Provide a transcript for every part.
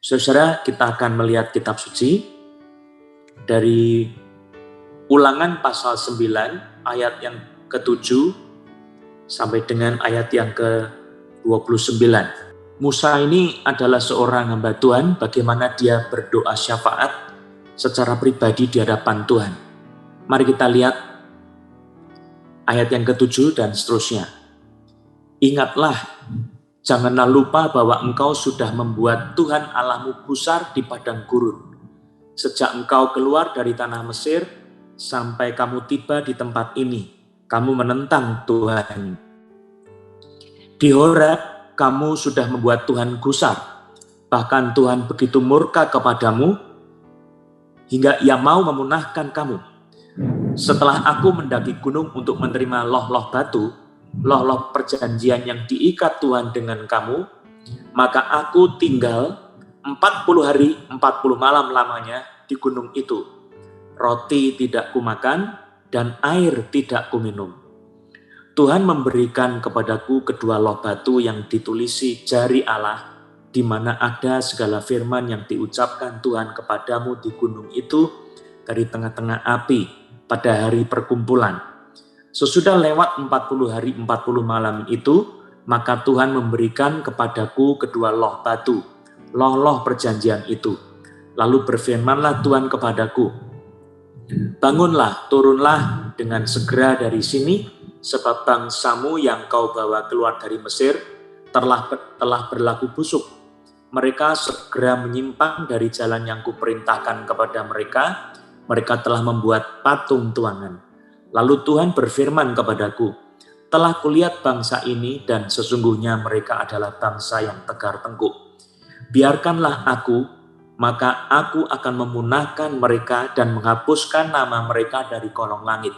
Saudara, kita akan melihat kitab suci dari Ulangan pasal 9 ayat yang ke-7 sampai dengan ayat yang ke-29. Musa ini adalah seorang hamba Tuhan, bagaimana dia berdoa syafaat secara pribadi di hadapan Tuhan. Mari kita lihat ayat yang ke-7 dan seterusnya. Ingatlah, janganlah lupa bahwa engkau sudah membuat Tuhan Allahmu gusar di padang gurun. Sejak engkau keluar dari tanah Mesir, sampai kamu tiba di tempat ini, kamu menentang Tuhan. Di Horeb, kamu sudah membuat Tuhan gusar. Bahkan Tuhan begitu murka kepadamu, hingga ia mau memunahkan kamu. Setelah aku mendaki gunung untuk menerima loh-loh batu, loh-loh perjanjian yang diikat Tuhan dengan kamu, maka aku tinggal 40 hari 40 malam lamanya di gunung itu. Roti tidak kumakan dan air tidak kuminum. Tuhan memberikan kepadaku kedua loh batu yang ditulisi jari Allah, di mana ada segala firman yang diucapkan Tuhan kepadamu di gunung itu dari tengah-tengah api pada hari perkumpulan. Sesudah lewat 40 hari 40 malam itu, maka Tuhan memberikan kepadaku kedua loh batu, loh-loh perjanjian itu. Lalu berfirmanlah Tuhan kepadaku, bangunlah, turunlah dengan segera dari sini, sebab bangsamu yang kau bawa keluar dari Mesir telah berlaku busuk. Mereka segera menyimpang dari jalan yang kuperintahkan kepada mereka. Mereka telah membuat patung tuangan. Lalu Tuhan berfirman kepadaku, telah kulihat bangsa ini dan sesungguhnya mereka adalah bangsa yang tegar tengkuk. Biarkanlah aku, maka aku akan memunahkan mereka dan menghapuskan nama mereka dari kolong langit.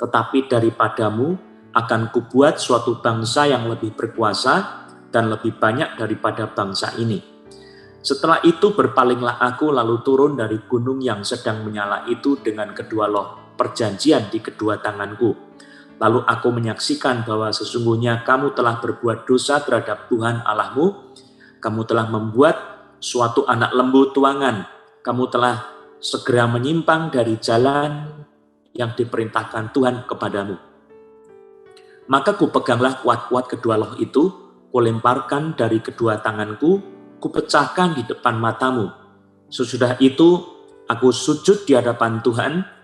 Tetapi daripadamu akan kubuat suatu bangsa yang lebih berkuasa dan lebih banyak daripada bangsa ini. Setelah itu berpalinglah aku lalu turun dari gunung yang sedang menyala itu dengan kedua loh perjanjian di kedua tanganku. Lalu aku menyaksikan bahwa sesungguhnya kamu telah berbuat dosa terhadap Tuhan Allahmu. Kamu telah membuat suatu anak lembu tuangan, kamu telah segera menyimpang dari jalan yang diperintahkan Tuhan kepadamu. Maka kupeganglah kuat-kuat kedua loh itu, kulemparkan dari kedua tanganku, kupecahkan di depan matamu. Sesudah itu, aku sujud di hadapan Tuhan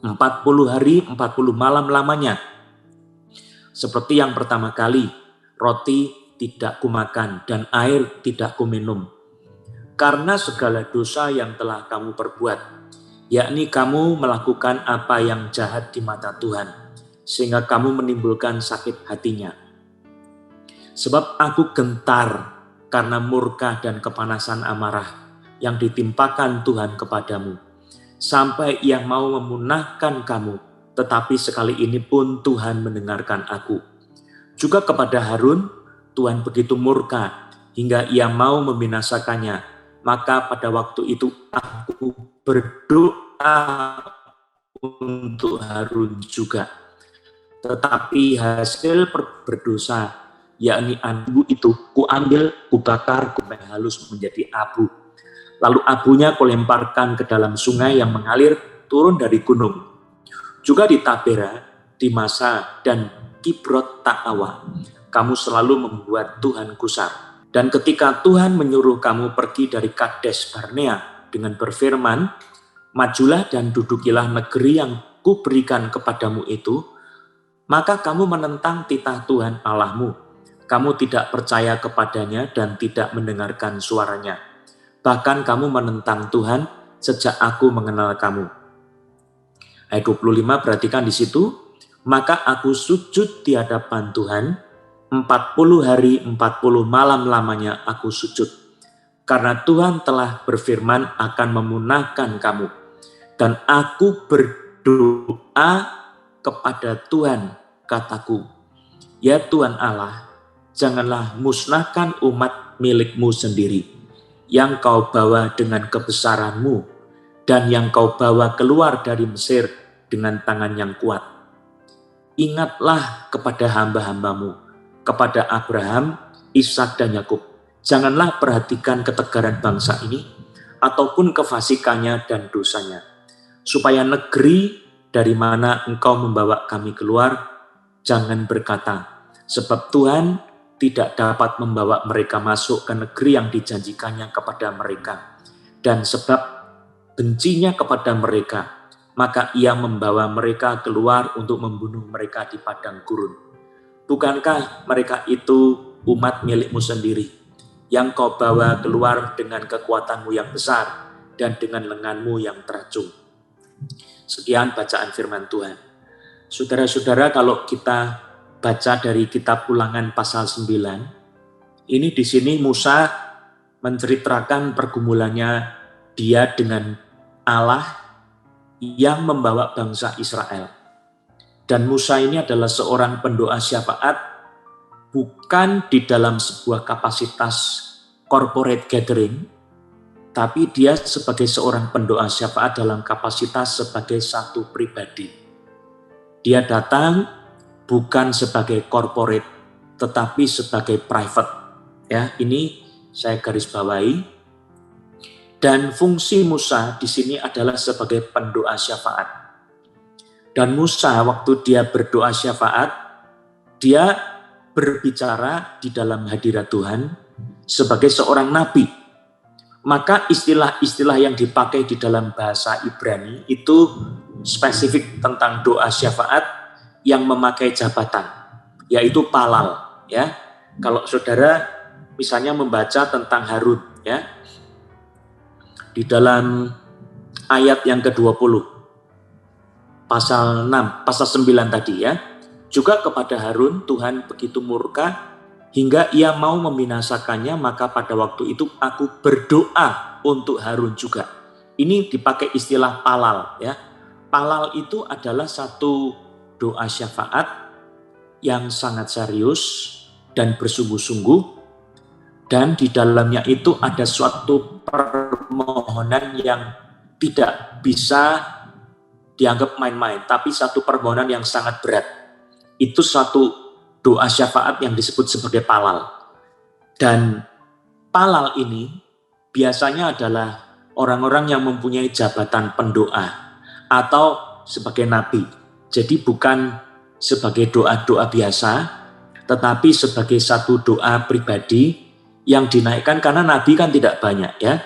40 hari 40 malam lamanya. Seperti yang pertama kali, roti tidak kumakan dan air tidak kuminum. Karena segala dosa yang telah kamu perbuat, yakni kamu melakukan apa yang jahat di mata Tuhan, sehingga kamu menimbulkan sakit hatinya. Sebab aku gentar karena murka dan kepanasan amarah yang ditimpakan Tuhan kepadamu, sampai ia mau memunahkan kamu, tetapi sekali ini pun Tuhan mendengarkan aku. Juga kepada Harun, Tuhan begitu murka hingga ia mau membinasakannya. Maka pada waktu itu aku berdoa untuk Harun juga. Tetapi hasil berdosa, yakni abu itu, kuambil, kubakar, halus menjadi abu. Lalu abunya kulemparkan ke dalam sungai yang mengalir turun dari gunung. Juga di Tabera, di Masa, dan Kibrot Ta'awa, kamu selalu membuat Tuhan gusar. Dan ketika Tuhan menyuruh kamu pergi dari Kades Barnea dengan berfirman, majulah dan dudukilah negeri yang kuberikan kepadamu itu, maka kamu menentang titah Tuhan Allahmu. Kamu tidak percaya kepadanya dan tidak mendengarkan suaranya. Bahkan kamu menentang Tuhan sejak aku mengenal kamu. Ayat 25, perhatikan di situ. Maka aku sujud di hadapan Tuhan, 40 hari 40 malam lamanya aku sujud. Karena Tuhan telah berfirman akan memunahkan kamu. Dan aku berdoa kepada Tuhan, kataku, ya Tuhan Allah, janganlah musnahkan umat milikmu sendiri, yang kau bawa dengan kebesaranmu, dan yang kau bawa keluar dari Mesir dengan tangan yang kuat. Ingatlah kepada hamba-hambamu, kepada Abraham, Ishak dan Yakub, Janganlah perhatikan ketegaran bangsa ini, ataupun kefasikannya dan dosanya, supaya negeri dari mana engkau membawa kami keluar, jangan berkata, sebab Tuhan tidak dapat membawa mereka masuk ke negeri yang dijanjikannya kepada mereka. Dan sebab bencinya kepada mereka, maka ia membawa mereka keluar untuk membunuh mereka di padang gurun. Bukankah mereka itu umat milikmu sendiri, yang kau bawa keluar dengan kekuatanmu yang besar dan dengan lenganmu yang teracung? Sekian bacaan firman Tuhan. Saudara-saudara, kalau kita baca dari kitab Ulangan pasal 9, ini di sini Musa menceritakan pergumulannya dia dengan Allah yang membawa bangsa Israel. Dan Musa ini adalah seorang pendoa syafaat, bukan di dalam sebuah kapasitas corporate gathering, tapi dia sebagai seorang pendoa syafaat dalam kapasitas sebagai satu pribadi. Dia datang bukan sebagai corporate, tetapi sebagai private. Ya, ini saya garis bawahi. Dan fungsi Musa di sini adalah sebagai pendoa syafaat. Dan Musa waktu dia berdoa syafaat, dia berbicara di dalam hadirat Tuhan sebagai seorang nabi. Maka istilah-istilah yang dipakai di dalam bahasa Ibrani itu spesifik tentang doa syafaat yang memakai jabatan, yaitu palal. Ya, kalau saudara misalnya membaca tentang Harun, ya, di dalam ayat yang ke-20, pasal 6, pasal 9 tadi ya, juga kepada Harun Tuhan begitu murka hingga ia mau membinasakannya, maka pada waktu itu aku berdoa untuk Harun juga. Ini dipakai istilah palal ya. Palal itu adalah satu doa syafaat yang sangat serius dan bersungguh-sungguh, dan di dalamnya itu ada suatu permohonan yang tidak bisa dianggap main-main, tapi satu permohonan yang sangat berat. Itu suatu doa syafaat yang disebut sebagai palal. Dan palal ini biasanya adalah orang-orang yang mempunyai jabatan pendoa atau sebagai nabi. Jadi bukan sebagai doa-doa biasa, tetapi sebagai satu doa pribadi yang dinaikkan, karena nabi kan tidak banyak ya.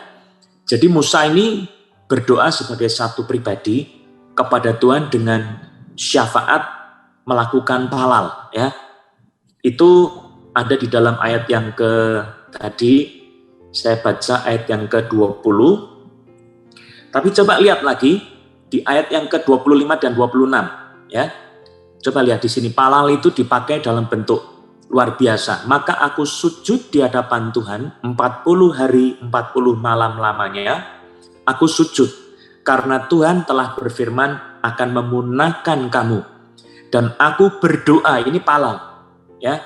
Jadi Musa ini berdoa sebagai satu pribadi kepada Tuhan dengan syafaat melakukan palal ya. Itu ada di dalam ayat yang tadi saya baca ayat yang ke-20. Tapi coba lihat lagi di ayat yang ke-25 dan 26 ya. Coba lihat di sini, palal itu dipakai dalam bentuk luar biasa. Maka aku sujud di hadapan Tuhan 40 hari 40 malam lamanya. Aku sujud karena Tuhan telah berfirman akan memunahkan kamu. Dan aku berdoa, ini palal ya.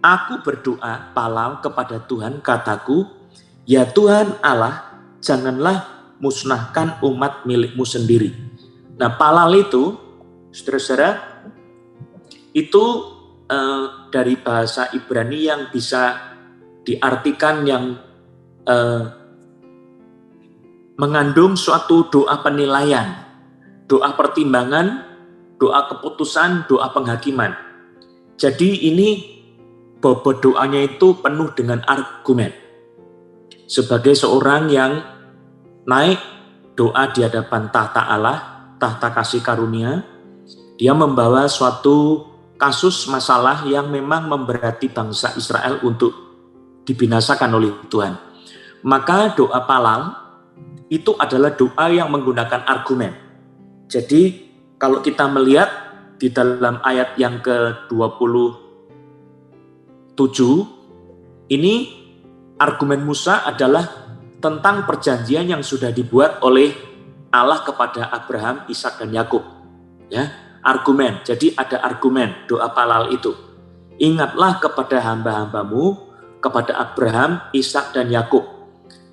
Aku berdoa palal kepada Tuhan, kataku, ya Tuhan Allah, janganlah musnahkan umat milikmu sendiri. Nah, palal itu saudara-saudara, itu dari bahasa Ibrani yang bisa diartikan yang mengandung suatu doa penilaian, doa pertimbangan, doa keputusan, doa penghakiman. Jadi ini bobot doanya itu penuh dengan argumen. Sebagai seorang yang naik doa di hadapan tahta Allah, tahta kasih karunia, dia membawa suatu kasus masalah yang memang memberati bangsa Israel untuk dibinasakan oleh Tuhan. Maka doa palal itu adalah doa yang menggunakan argumen. Jadi kalau kita melihat di dalam ayat yang ke-27, ini argumen Musa adalah tentang perjanjian yang sudah dibuat oleh Allah kepada Abraham, Ishak dan Yakub. Ya, argumen. Jadi ada argumen doa palal itu. Ingatlah kepada hamba-hambamu, kepada Abraham, Ishak dan Yakub.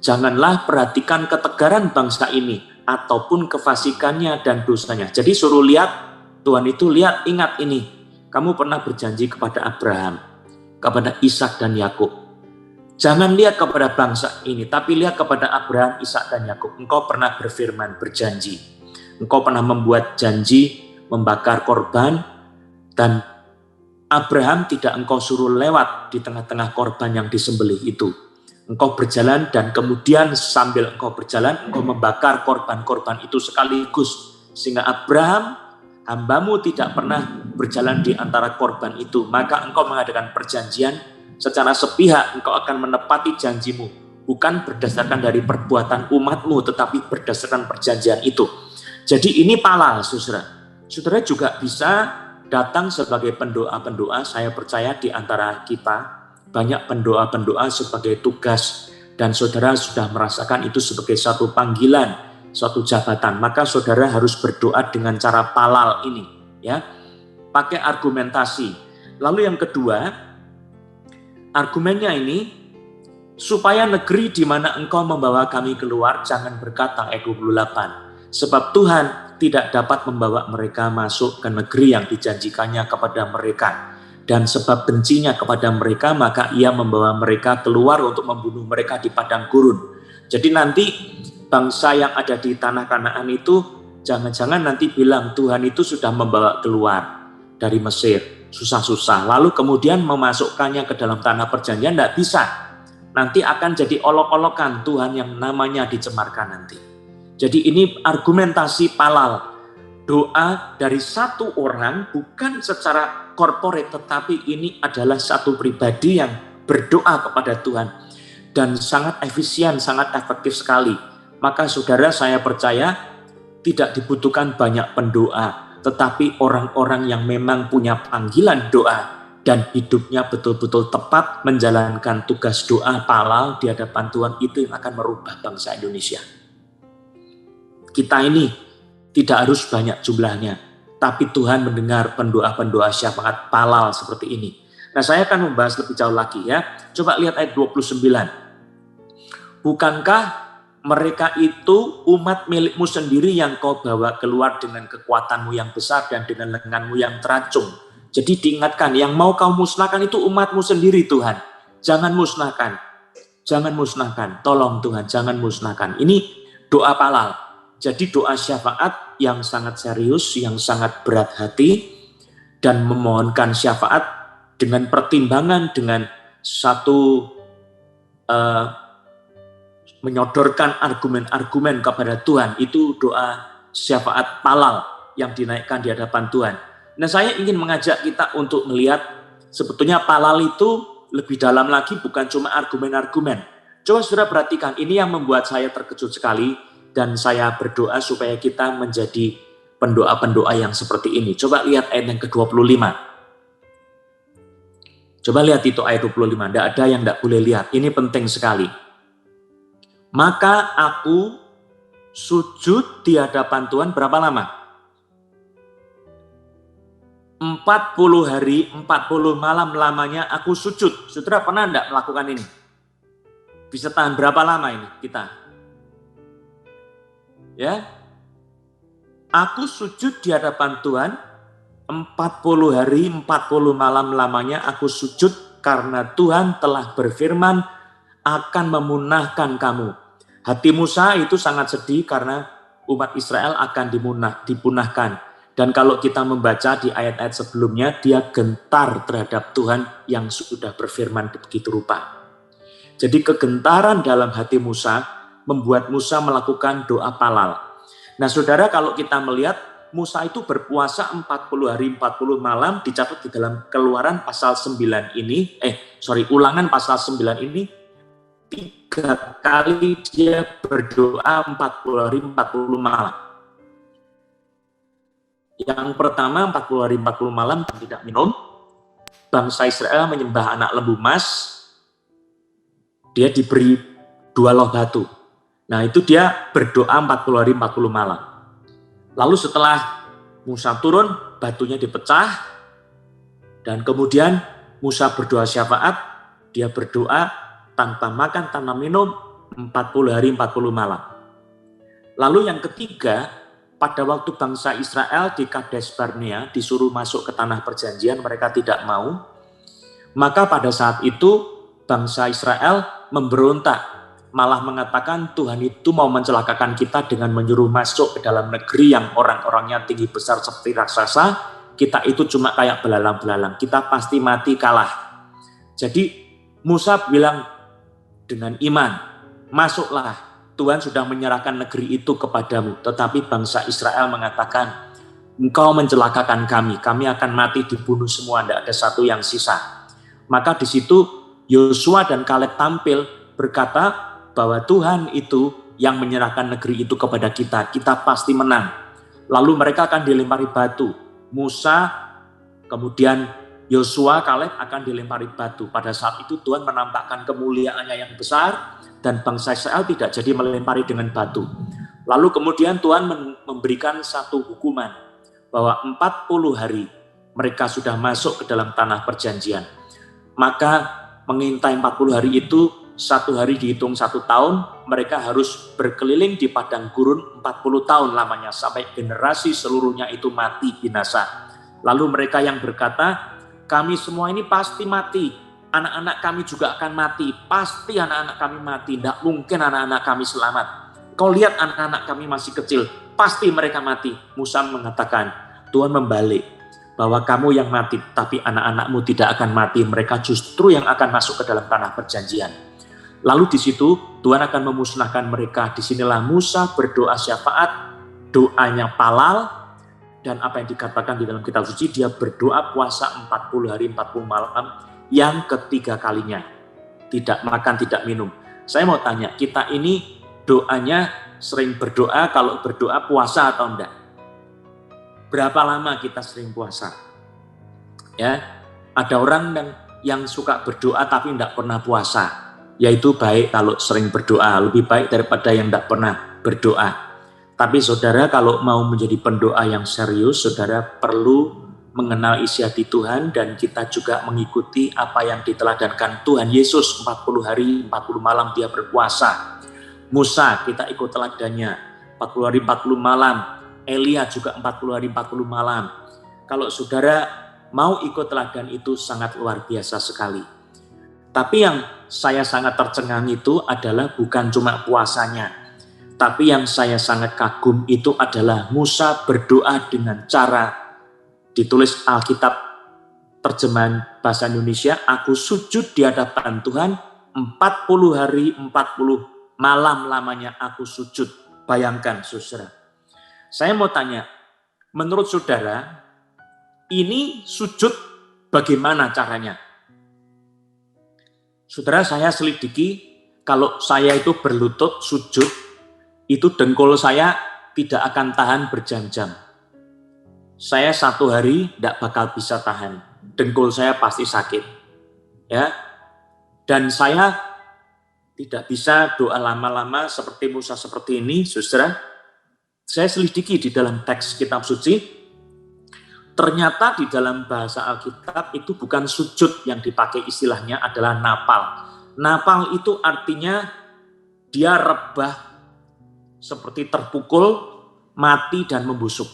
Janganlah perhatikan ketegaran bangsa ini ataupun kefasikannya dan dosanya. Jadi suruh lihat, Tuhan itu lihat, ingat ini. Kamu pernah berjanji kepada Abraham, kepada Ishak dan Yakub. Jangan lihat kepada bangsa ini, tapi lihat kepada Abraham, Ishak, dan Yakub. Engkau pernah berfirman, berjanji. Engkau pernah membuat janji membakar korban, dan Abraham tidak engkau suruh lewat di tengah-tengah korban yang disembelih itu. Engkau berjalan, dan kemudian sambil engkau berjalan, engkau membakar korban-korban itu sekaligus. Sehingga Abraham, hambamu, tidak pernah berjalan di antara korban itu. Maka engkau mengadakan perjanjian secara sepihak, engkau akan menepati janjimu, bukan berdasarkan dari perbuatan umatmu, tetapi berdasarkan perjanjian itu. Jadi ini palal, saudara. Saudara juga bisa datang sebagai pendoa-pendoa. Saya percaya di antara kita banyak pendoa-pendoa sebagai tugas, dan saudara sudah merasakan itu sebagai satu panggilan, suatu jabatan. Maka saudara harus berdoa dengan cara palal ini, ya, pakai argumentasi. Lalu yang kedua, argumennya ini, supaya negeri di mana engkau membawa kami keluar, jangan berkata, ayat 28, sebab Tuhan tidak dapat membawa mereka masuk ke negeri yang dijanjikannya kepada mereka, dan sebab bencinya kepada mereka, maka ia membawa mereka keluar untuk membunuh mereka di padang gurun. Jadi nanti bangsa yang ada di tanah Kanaan itu, jangan-jangan nanti bilang Tuhan itu sudah membawa keluar dari Mesir, susah-susah, lalu kemudian memasukkannya ke dalam tanah perjanjian, tidak bisa. Nanti akan jadi olok-olokan Tuhan yang namanya dicemarkan nanti. Jadi ini argumentasi palal. Doa dari satu orang, bukan secara korporat, tetapi ini adalah satu pribadi yang berdoa kepada Tuhan. Dan sangat efisien, sangat efektif sekali. Maka saudara, saya percaya tidak dibutuhkan banyak pendoa, tetapi orang-orang yang memang punya panggilan doa dan hidupnya betul-betul tepat menjalankan tugas doa palal di hadapan Tuhan, itu yang akan merubah bangsa Indonesia. Kita ini tidak harus banyak jumlahnya, tapi Tuhan mendengar pendoa-pendoa syafaat palal seperti ini. Nah, saya akan membahas lebih jauh lagi, ya. Coba lihat ayat 29. Bukankah mereka itu umat milikmu sendiri yang kau bawa keluar dengan kekuatanmu yang besar dan dengan lenganmu yang teracung? Jadi diingatkan, yang mau kau musnahkan itu umatmu sendiri, Tuhan. Jangan musnahkan. Jangan musnahkan. Tolong Tuhan, jangan musnahkan. Ini doa palal. Jadi doa syafaat yang sangat serius, yang sangat berat hati, dan memohonkan syafaat dengan pertimbangan, dengan satu menyodorkan argumen-argumen kepada Tuhan. Itu doa syafaat palal yang dinaikkan di hadapan Tuhan. Nah, saya ingin mengajak kita untuk melihat sebetulnya palal itu lebih dalam lagi, bukan cuma argumen-argumen. Coba saudara perhatikan, ini yang membuat saya terkejut sekali, dan saya berdoa supaya kita menjadi pendoa-pendoa yang seperti ini. Coba lihat ayat yang ke-25. Coba lihat itu ayat 25, tidak ada yang tidak boleh lihat. Ini penting sekali. Maka aku sujud di hadapan Tuhan berapa lama? 40 hari, 40 malam lamanya aku sujud. Saudara pernah enggak melakukan ini? Bisa tahan berapa lama ini kita? Ya. Aku sujud di hadapan Tuhan 40 hari, 40 malam lamanya aku sujud karena Tuhan telah berfirman akan memunahkan kamu. Hati Musa itu sangat sedih karena umat Israel akan dipunahkan. Dan kalau kita membaca di ayat-ayat sebelumnya, dia gentar terhadap Tuhan yang sudah berfirman begitu rupa. Jadi kegentaran dalam hati Musa membuat Musa melakukan doa palal. Nah saudara, kalau kita melihat Musa itu berpuasa 40 hari 40 malam, dicatat di dalam Keluaran pasal 9 ini, Ulangan pasal 9 ini, 3 kali dia berdoa 40 hari 40 malam. Yang pertama 40 hari 40 malam tidak minum. Bangsa Israel menyembah anak lembu emas. Dia diberi 2 loh batu. Nah itu dia berdoa 40 hari 40 malam. Lalu setelah Musa turun, batunya dipecah. Dan kemudian Musa berdoa syafaat. Dia berdoa tanpa makan, tanpa minum 40 hari 40 malam. Lalu yang ketiga, pada waktu bangsa Israel di Kades Barnea disuruh masuk ke tanah perjanjian, mereka tidak mau. Maka pada saat itu bangsa Israel memberontak, malah mengatakan Tuhan itu mau mencelakakan kita dengan menyuruh masuk ke dalam negeri yang orang-orangnya tinggi besar seperti raksasa. Kita itu cuma kayak belalang-belalang, kita pasti mati kalah. Jadi Musa bilang dengan iman, masuklah, Tuhan sudah menyerahkan negeri itu kepadamu. Tetapi bangsa Israel mengatakan, engkau mencelakakan kami akan mati dibunuh semua, tidak ada satu yang sisa. Maka di situ Yosua dan Kaleb tampil berkata bahwa Tuhan itu yang menyerahkan negeri itu kepada kita, kita pasti menang. Lalu mereka akan dilempari batu. Musa, kemudian Yosua, Kaleb akan dilempari batu. Pada saat itu Tuhan menampakkan kemuliaannya yang besar dan bangsa Israel tidak jadi melempari dengan batu. Lalu kemudian Tuhan memberikan satu hukuman bahwa 40 hari mereka sudah masuk ke dalam tanah perjanjian. Maka mengintai 40 hari itu, 1 hari dihitung 1 tahun, mereka harus berkeliling di padang gurun 40 tahun lamanya, sampai generasi seluruhnya itu mati binasa. Lalu mereka yang berkata, kami semua ini pasti mati, anak-anak kami juga akan mati, pasti anak-anak kami mati, tidak mungkin anak-anak kami selamat. Kau lihat anak-anak kami masih kecil, pasti mereka mati. Musa mengatakan, Tuhan membalik, bahwa kamu yang mati, tapi anak-anakmu tidak akan mati, mereka justru yang akan masuk ke dalam tanah perjanjian. Lalu di situ Tuhan akan memusnahkan mereka. Disinilah Musa berdoa syafaat, doanya Palal, dan apa yang dikatakan di dalam kitab suci, dia berdoa puasa 40 hari 40 malam yang ketiga kalinya. Tidak makan, tidak minum. Saya mau tanya, kita ini doanya sering berdoa, kalau berdoa puasa atau enggak? Berapa lama kita sering puasa? Ya, ada orang yang suka berdoa tapi tidak pernah puasa. Yaitu baik kalau sering berdoa, lebih baik daripada yang tidak pernah berdoa. Tapi saudara, kalau mau menjadi pendoa yang serius, saudara perlu mengenal isi hati Tuhan, dan kita juga mengikuti apa yang diteladankan Tuhan Yesus. 40 hari 40 malam dia berpuasa. Musa, kita ikut teladannya, 40 hari 40 malam. Elia juga 40 hari 40 malam. Kalau saudara mau ikut teladan itu sangat luar biasa sekali. Tapi yang saya sangat tercengang itu adalah bukan cuma puasanya, tapi yang saya sangat kagum itu adalah Musa berdoa dengan cara ditulis Alkitab terjemahan bahasa Indonesia, aku sujud di hadapan Tuhan 40 hari 40 malam lamanya aku sujud. Bayangkan saudara. Saya mau tanya, menurut saudara, ini sujud bagaimana caranya? Saudara, saya selidiki, kalau saya itu berlutut sujud, itu dengkul saya tidak akan tahan berjam-jam. Saya 1 hari tidak bakal bisa tahan, dengkul saya pasti sakit. Ya, dan saya tidak bisa doa lama-lama seperti Musa seperti ini, saudara. Saya selidiki di dalam teks kitab suci, ternyata di dalam bahasa Alkitab itu bukan sujud yang dipakai, istilahnya adalah napal. Napal itu artinya dia rebah seperti terpukul, mati dan membusuk.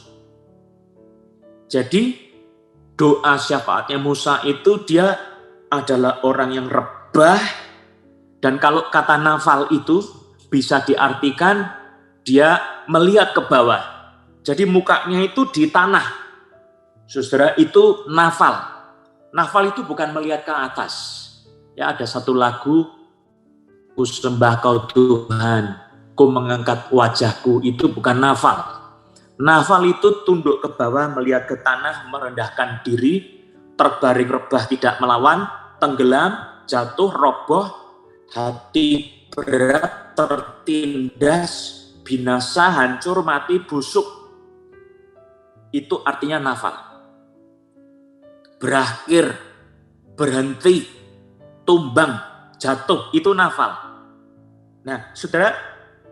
Jadi doa syafaatnya Musa itu dia adalah orang yang rebah, dan kalau kata nafal itu bisa diartikan dia melihat ke bawah. Jadi mukanya itu di tanah. Saudara, itu nafal. Nafal itu bukan melihat ke atas. Ya, ada satu lagu, ku sembah kau Tuhan, ku mengangkat wajahku, itu bukan nafal. Nafal itu tunduk ke bawah, melihat ke tanah, merendahkan diri, terbaring rebah tidak melawan, tenggelam, jatuh, roboh, hati berat, tertindas, binasa, hancur, mati, busuk. Itu artinya nafal. Berakhir, berhenti, tumbang, jatuh, itu nafal. Nah, saudara,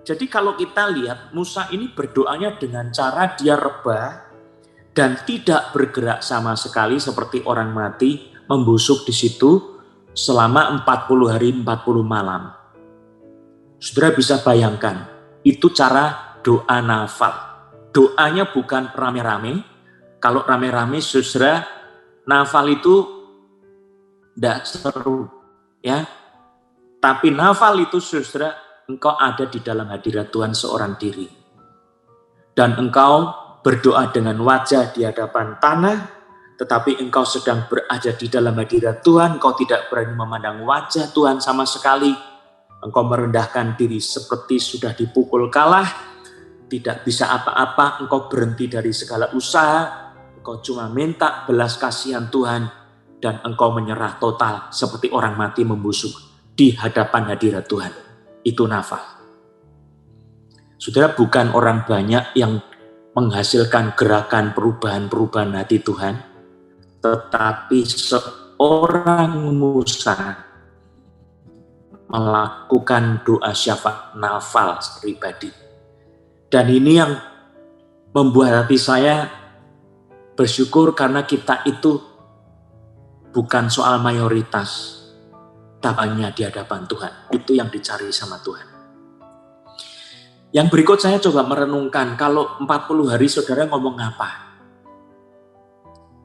jadi kalau kita lihat Musa ini berdoanya dengan cara dia rebah dan tidak bergerak sama sekali seperti orang mati, membusuk di situ selama 40 hari 40 malam. Saudara bisa bayangkan, itu cara doa nafal. Doanya bukan rame-rame. Kalau rame-rame, saudara, nafal itu tidak seru. Ya, Tapi nafal itu saudara, engkau ada di dalam hadirat Tuhan seorang diri. Dan engkau berdoa dengan wajah di hadapan tanah, tetapi engkau sedang berada di dalam hadirat Tuhan, engkau tidak berani memandang wajah Tuhan sama sekali. Engkau merendahkan diri seperti sudah dipukul kalah, tidak bisa apa-apa, engkau berhenti dari segala usaha, engkau cuma minta belas kasihan Tuhan, dan engkau menyerah total seperti orang mati membusuk di hadapan hadirat Tuhan. Itu nafal. Saudara, bukan orang banyak yang menghasilkan gerakan perubahan-perubahan hati Tuhan, tetapi seorang Musa melakukan doa syafaat nafal pribadi. Dan ini yang membuat hati saya bersyukur karena kita itu bukan soal mayoritas, tapi hanya di hadapan Tuhan. Itu yang dicari sama Tuhan. Yang berikut saya coba merenungkan, kalau 40 hari saudara ngomong apa?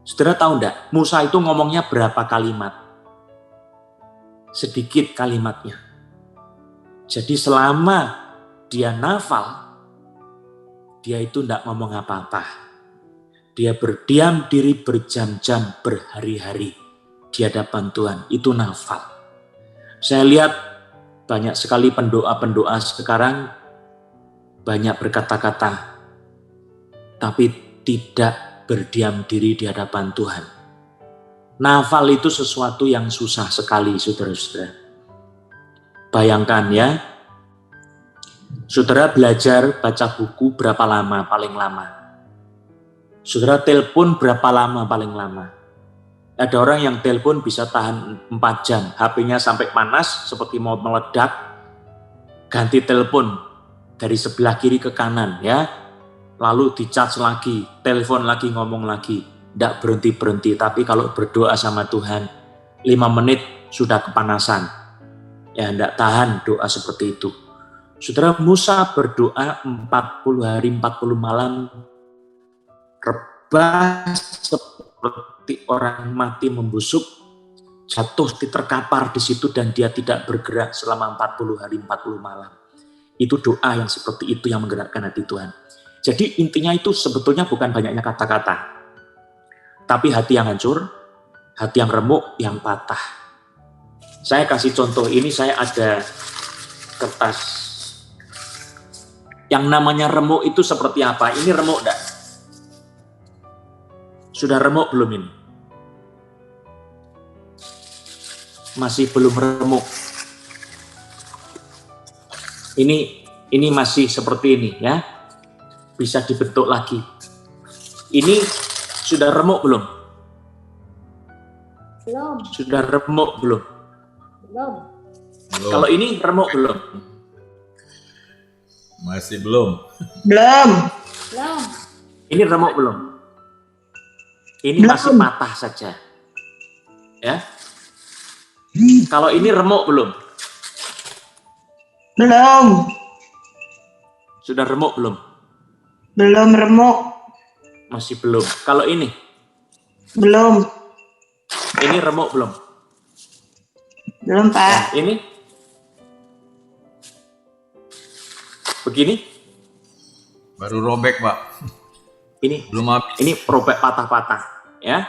Saudara tahu enggak, Musa itu ngomongnya berapa kalimat? Sedikit kalimatnya. Jadi selama dia nafal, dia itu enggak ngomong apa-apa. Dia berdiam diri berjam-jam, berhari-hari di hadapan Tuhan. Itu nafal. Saya lihat banyak sekali pendoa-pendoa sekarang banyak berkata-kata, tapi tidak berdiam diri di hadapan Tuhan. Nafal itu sesuatu yang susah sekali, saudara-saudara. Bayangkan ya, saudara belajar baca buku berapa lama paling lama? Saudara telepon berapa lama paling lama? Ada orang yang telepon bisa tahan 4 jam, HP-nya sampai panas seperti mau meledak, ganti telepon dari sebelah kiri ke kanan ya, lalu di-charge lagi, telepon lagi, ngomong lagi, tidak berhenti-berhenti. Tapi kalau berdoa sama Tuhan, 5 menit sudah kepanasan, ya tidak tahan doa seperti itu. Saudara, Musa berdoa 40 hari 40 malam, rebah seperti orang mati membusuk, jatuh terkapar di situ dan dia tidak bergerak selama 40 hari 40 malam. Itu doa yang seperti itu yang menggerakkan hati Tuhan. Jadi intinya itu sebetulnya bukan banyaknya kata-kata, tapi hati yang hancur, hati yang remuk, yang patah. Saya kasih contoh ini, saya ada kertas. Yang namanya remuk itu seperti apa? Ini remuk enggak? Sudah remuk belum ini? Masih belum remuk. Ini masih seperti ini ya, bisa dibentuk lagi. Ini sudah remuk belum? Belum. Sudah remuk belum? Belum. Kalau ini remuk belum? Masih belum. Belum. Ini remuk belum? Ini Belum. masih patah saja. Ya. Kalau ini remuk belum? Belum. Sudah remuk belum? Belum remuk. Masih belum. Kalau ini? Belum. Ini remuk belum? Belum, Pak. Nah, ini? Begini? Baru robek, Pak. Ini Belum habis. ini robek patah-patah, ya.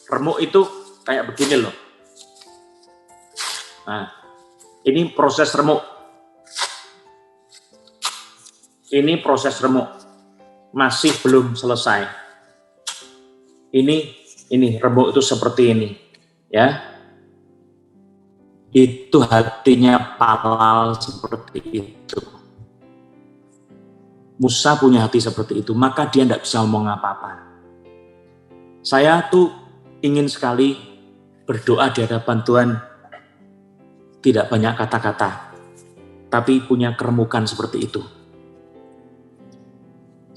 Remuk itu kayak begini loh. Nah, ini proses remuk. Ini proses remuk. Masih belum selesai. Ini remuk itu seperti ini, ya. Itu hatinya Palal seperti itu. Musa punya hati seperti itu, maka dia tidak bisa ngomong apa-apa. Saya tuh ingin sekali berdoa di hadapan Tuhan, tidak banyak kata-kata, tapi punya keremukan seperti itu.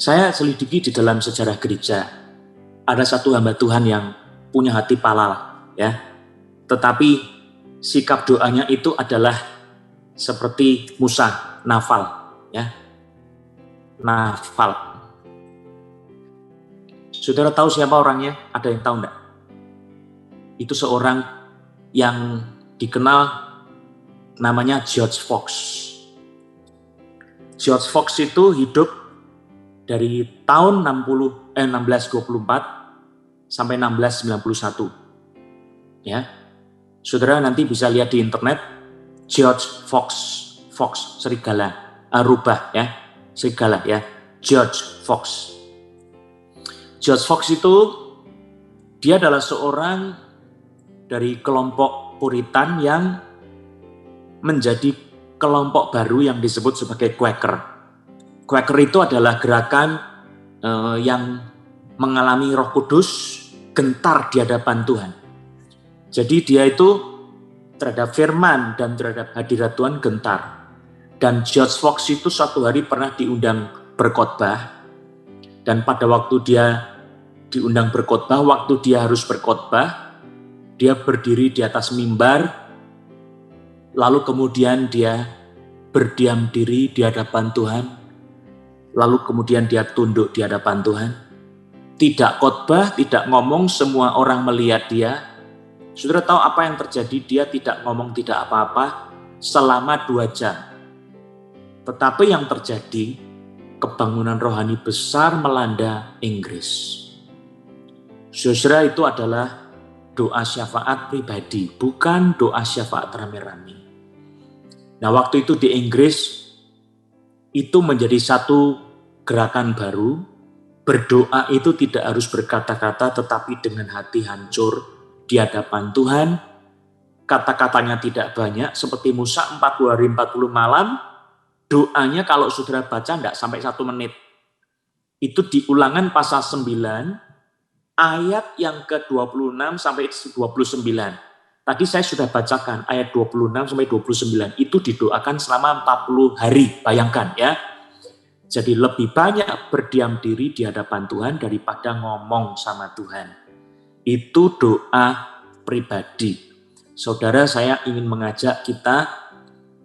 Saya selidiki di dalam sejarah gereja, ada satu hamba Tuhan yang punya hati Palal, ya. Tetapi sikap doanya itu adalah seperti Musa, nafal, ya. Nafal. Saudara tahu siapa orangnya? Ada yang tahu enggak? Itu seorang yang dikenal namanya George Fox. George Fox itu hidup dari tahun 1624 sampai 1691. Ya. Saudara nanti bisa lihat di internet George Fox, Fox serigala, rubah ya, serigala ya, George Fox. George Fox itu dia adalah seorang dari kelompok Puritan yang menjadi kelompok baru yang disebut sebagai Quaker. Quaker itu adalah gerakan yang mengalami Roh Kudus gentar di hadapan Tuhan. Jadi dia itu terhadap firman dan terhadap hadirat Tuhan gentar. Dan George Fox itu suatu hari pernah diundang berkhotbah. Dan pada waktu dia diundang berkhotbah, waktu dia harus berkhotbah, dia berdiri di atas mimbar, lalu kemudian dia berdiam diri di hadapan Tuhan, lalu kemudian dia tunduk di hadapan Tuhan. Tidak khotbah, tidak ngomong, semua orang melihat dia. Saudara tahu apa yang terjadi? Dia tidak ngomong, tidak apa-apa selama 2 jam. Tetapi yang terjadi, kebangunan rohani besar melanda Inggris. Saudara, itu adalah doa syafaat pribadi, bukan doa syafaat rame-rame. Nah, waktu itu di Inggris, itu menjadi satu gerakan baru. Berdoa itu tidak harus berkata-kata, tetapi dengan hati hancur di hadapan Tuhan. Kata-katanya tidak banyak, seperti Musa 40 hari 40 malam, doanya kalau saudara baca tidak sampai 1 menit. Itu di Ulangan pasal 9, ayat yang ke-26 sampai 29. Tadi saya sudah bacakan ayat 26 sampai 29, itu didoakan selama 40 hari, bayangkan ya. Jadi lebih banyak berdiam diri di hadapan Tuhan daripada ngomong sama Tuhan. Itu doa pribadi. Saudara, saya ingin mengajak kita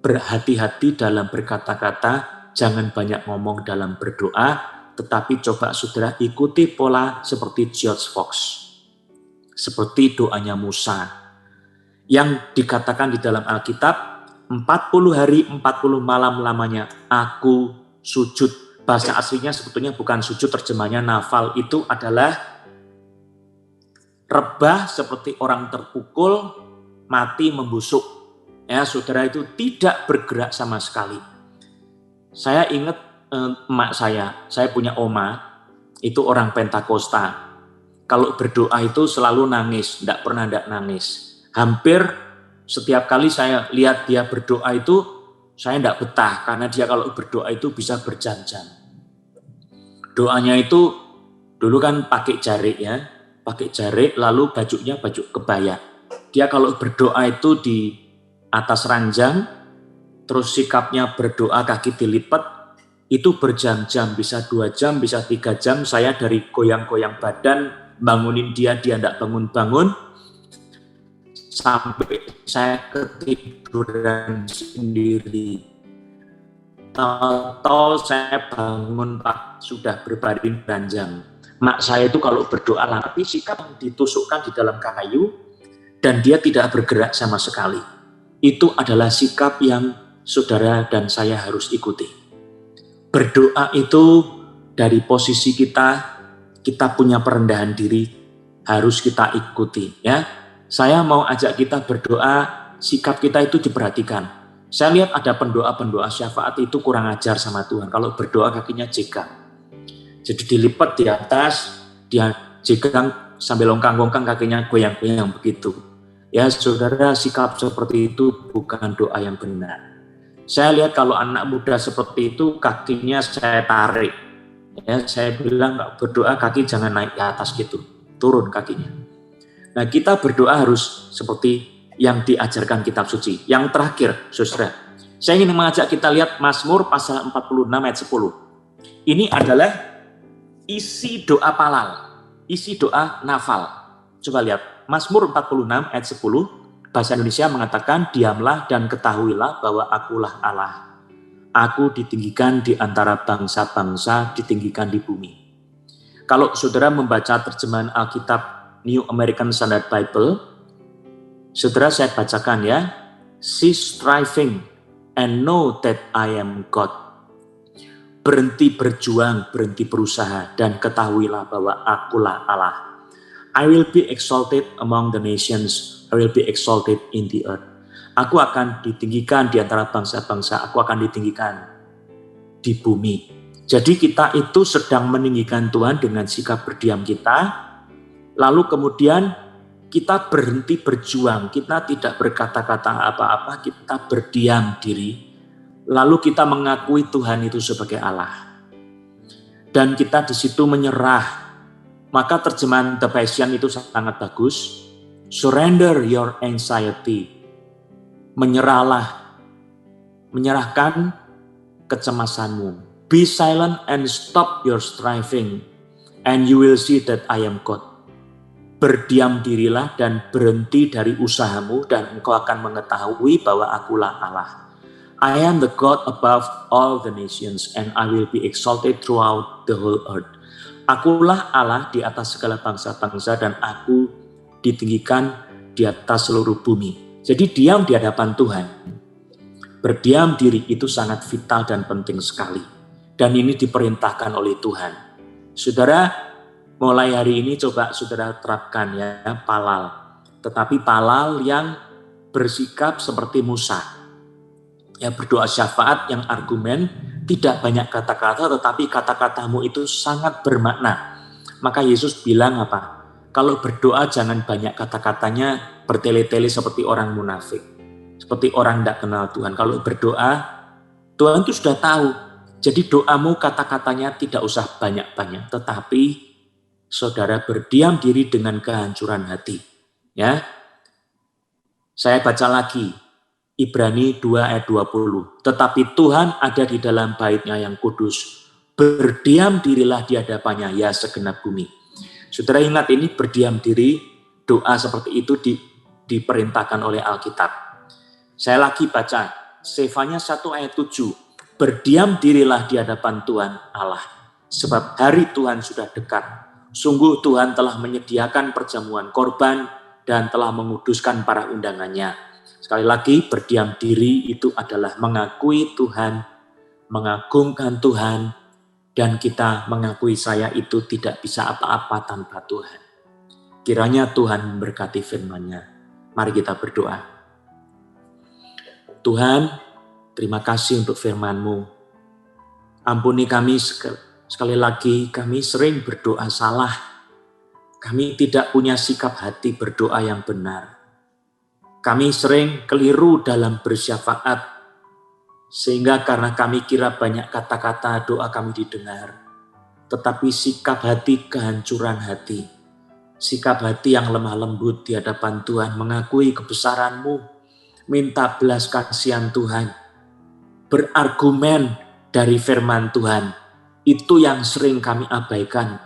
berhati-hati dalam berkata-kata, jangan banyak ngomong dalam berdoa, tetapi coba saudara ikuti pola seperti George Fox. Seperti doanya Musa. Yang dikatakan di dalam Alkitab, 40 hari 40 malam lamanya aku sujud. Bahasa aslinya sebetulnya bukan sujud, terjemahnya nafal, itu adalah rebah seperti orang terpukul, mati membusuk. Ya, saudara, itu tidak bergerak sama sekali. Saya ingat emak saya punya oma, itu orang Pentakosta. Kalau berdoa itu selalu nangis, tidak pernah tidak nangis. Hampir setiap kali saya lihat dia berdoa itu, saya tidak betah, karena dia kalau berdoa itu bisa berjam-jam. Doanya itu dulu kan pakai jarik ya, pakai jarik, lalu bajunya baju kebaya. Dia kalau berdoa itu di atas ranjang, terus sikapnya berdoa kaki dilipat, itu berjam-jam, bisa 2 jam, bisa 3 jam. Saya dari goyang-goyang badan, bangunin dia tidak bangun-bangun, sampai saya ketiduran sendiri. Tahu-tahu saya bangun Pak, sudah berbaring ranjang. Mak saya itu kalau berdoa tapi sikap yang ditusukkan di dalam kayu dan dia tidak bergerak sama sekali. Itu adalah sikap yang saudara dan saya harus ikuti. Berdoa itu dari posisi kita punya perendahan diri, harus kita ikuti ya. Saya mau ajak kita berdoa, sikap kita itu diperhatikan. Saya lihat ada pendoa-pendoa syafaat itu kurang ajar sama Tuhan. Kalau berdoa kakinya jegang. Jadi dilipat di atas, dia jegang sambil longkang-longkang kakinya goyang-goyang begitu. Ya saudara, sikap seperti itu bukan doa yang benar. Saya lihat kalau anak muda seperti itu kakinya saya tarik. Ya, saya bilang nggak berdoa kaki jangan naik ke atas gitu, turun kakinya. Nah, kita berdoa harus seperti yang diajarkan kitab suci. Yang terakhir, saudara, saya ingin mengajak kita lihat Mazmur pasal 46 ayat 10. Ini adalah isi doa palal, isi doa nafal. Coba lihat, Mazmur 46 ayat 10, bahasa Indonesia mengatakan, diamlah dan ketahuilah bahwa akulah Allah. Aku ditinggikan di antara bangsa-bangsa, ditinggikan di bumi. Kalau saudara membaca terjemahan Alkitab New American Standard Bible, saudara saya bacakan ya. Cease striving and know that I am God. Berhenti berjuang, berhenti berusaha, dan ketahuilah bahwa akulah Allah. I will be exalted among the nations, I will be exalted in the earth. Aku akan ditinggikan di antara bangsa-bangsa, aku akan ditinggikan di bumi. Jadi kita itu sedang meninggikan Tuhan dengan sikap berdiam kita, lalu kemudian kita berhenti berjuang, kita tidak berkata-kata apa-apa, kita berdiam diri, lalu kita mengakui Tuhan itu sebagai Allah. Dan kita di situ menyerah. Maka terjemahan The Passion itu sangat bagus. Surrender your anxiety. Menyerahkan kecemasanmu. Be silent and stop your striving, and you will see that I am God. Berdiam dirilah dan berhenti dari usahamu, dan engkau akan mengetahui bahwa akulah Allah. I am the God above all the nations, and I will be exalted throughout the whole earth. Akulah Allah di atas segala bangsa-bangsa, dan aku ditinggikan di atas seluruh bumi. Jadi diam di hadapan Tuhan. Berdiam diri itu sangat vital dan penting sekali. Dan ini diperintahkan oleh Tuhan. Saudara, mulai hari ini coba saudara terapkan ya, palal. Tetapi palal yang bersikap seperti Musa. Ya, berdoa syafaat yang argumen, tidak banyak kata-kata, tetapi kata-katamu itu sangat bermakna. Maka Yesus bilang apa? Kalau berdoa jangan banyak kata-katanya bertele-tele seperti orang munafik. Seperti orang tidak kenal Tuhan. Kalau berdoa, Tuhan itu sudah tahu. Jadi doamu kata-katanya tidak usah banyak-banyak. Tetapi saudara berdiam diri dengan kehancuran hati. Ya, saya baca lagi. Ibrani 2 ayat 20. Tetapi Tuhan ada di dalam bait-Nya yang kudus. Berdiam dirilah di hadapannya, ya segenap bumi. Saudara ingat ini berdiam diri, doa seperti itu diperintahkan oleh Alkitab. Saya lagi baca, Sefanya 1 ayat 7. Berdiam dirilah di hadapan Tuhan Allah. Sebab hari Tuhan sudah dekat. Sungguh Tuhan telah menyediakan perjamuan korban dan telah menguduskan para undangannya. Sekali lagi, berdiam diri itu adalah mengakui Tuhan, mengagungkan Tuhan, dan kita mengakui saya itu tidak bisa apa-apa tanpa Tuhan. Kiranya Tuhan memberkati firman-Nya. Mari kita berdoa. Tuhan, terima kasih untuk firman-Mu. Ampuni kami sekali lagi, kami sering berdoa salah. Kami tidak punya sikap hati berdoa yang benar. Kami sering keliru dalam bersyafaat, sehingga karena kami kira banyak kata-kata doa kami didengar. Tetapi sikap hati kehancuran hati, sikap hati yang lemah lembut di hadapan Tuhan, mengakui kebesaran-Mu, minta belas kasihan Tuhan, berargumen dari firman Tuhan, itu yang sering kami abaikan,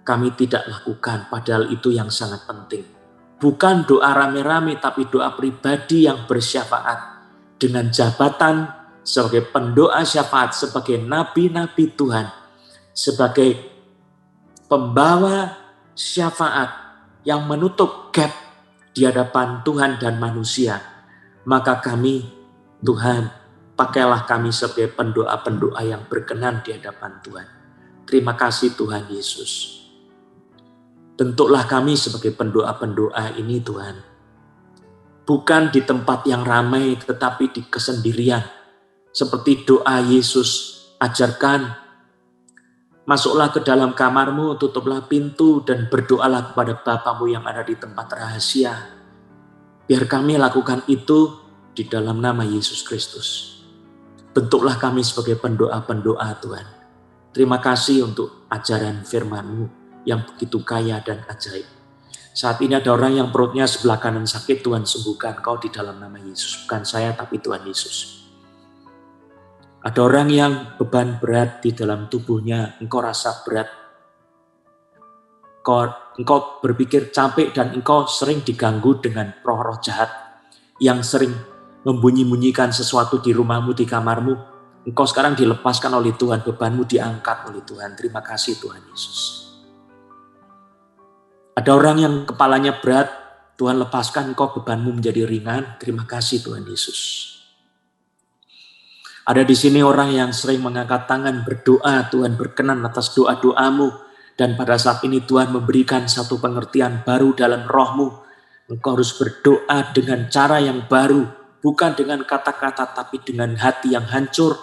kami tidak lakukan, padahal itu yang sangat penting. Bukan doa rame-rame, tapi doa pribadi yang bersyafaat dengan jabatan sebagai pendoa syafaat, sebagai nabi-nabi Tuhan, sebagai pembawa syafaat yang menutup gap di hadapan Tuhan dan manusia. Maka kami, Tuhan, pakailah kami sebagai pendoa-pendoa yang berkenan di hadapan Tuhan. Terima kasih Tuhan Yesus. Bentuklah kami sebagai pendoa-pendoa ini Tuhan. Bukan di tempat yang ramai, tetapi di kesendirian. Seperti doa Yesus ajarkan, masuklah ke dalam kamarmu, tutuplah pintu, dan berdoalah kepada Bapamu yang ada di tempat rahasia. Biar kami lakukan itu di dalam nama Yesus Kristus. Bentuklah kami sebagai pendoa-pendoa Tuhan. Terima kasih untuk ajaran firman-Mu yang begitu kaya dan ajaib. Saat ini ada orang yang perutnya sebelah kanan sakit, Tuhan sembuhkan kau di dalam nama Yesus. Bukan saya, tapi Tuhan Yesus. Ada orang yang beban berat di dalam tubuhnya, engkau rasa berat. Engkau berpikir capek dan engkau sering diganggu dengan roh-roh jahat yang sering membunyi-bunyikan sesuatu di rumahmu, di kamarmu. Engkau sekarang dilepaskan oleh Tuhan, bebanmu diangkat oleh Tuhan. Terima kasih Tuhan Yesus. Ada orang yang kepalanya berat, Tuhan lepaskan engkau bebanmu menjadi ringan. Terima kasih Tuhan Yesus. Ada di sini orang yang sering mengangkat tangan berdoa, Tuhan berkenan atas doa-doamu. Dan pada saat ini Tuhan memberikan satu pengertian baru dalam rohmu. Engkau harus berdoa dengan cara yang baru, bukan dengan kata-kata tapi dengan hati yang hancur.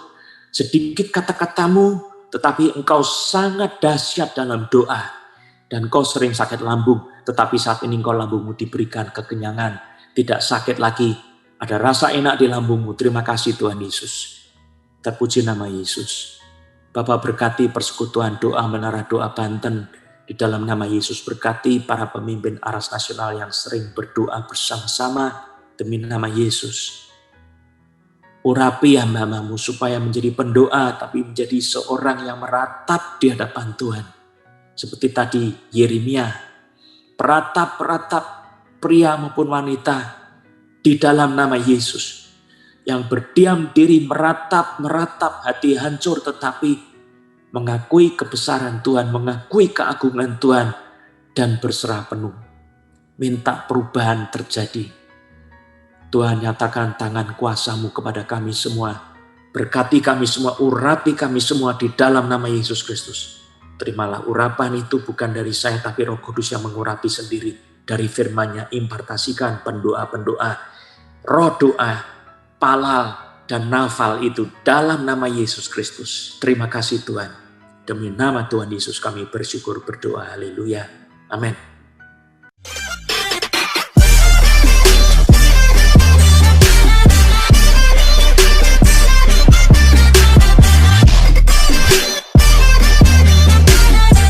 Sedikit kata-katamu, tetapi engkau sangat dahsyat dalam doa. Dan engkau sering sakit lambung, tetapi saat ini engkau lambungmu diberikan kekenyangan. Tidak sakit lagi, ada rasa enak di lambungmu. Terima kasih Tuhan Yesus. Terpuji nama Yesus. Bapa berkati persekutuan doa Menara Doa Banten. Di dalam nama Yesus berkati para pemimpin Aras Nasional yang sering berdoa bersama-sama demi nama Yesus. Urapi hamba-Mu supaya menjadi pendoa tapi menjadi seorang yang meratap di hadapan Tuhan. Seperti tadi Yeremia, peratap-peratap pria maupun wanita di dalam nama Yesus. Yang berdiam diri meratap hati hancur tetapi mengakui kebesaran Tuhan, mengakui keagungan Tuhan dan berserah penuh. Minta perubahan terjadi. Tuhan nyatakan tangan kuasa-Mu kepada kami semua. Berkati kami semua, urapi kami semua di dalam nama Yesus Kristus. Terimalah urapan itu bukan dari saya tapi Roh Kudus yang mengurapi sendiri. Dari firman-Nya impartasikan pendoa-pendoa, roh doa, palal dan nafal itu dalam nama Yesus Kristus. Terima kasih Tuhan. Demi nama Tuhan Yesus kami bersyukur berdoa. Haleluya. Amin.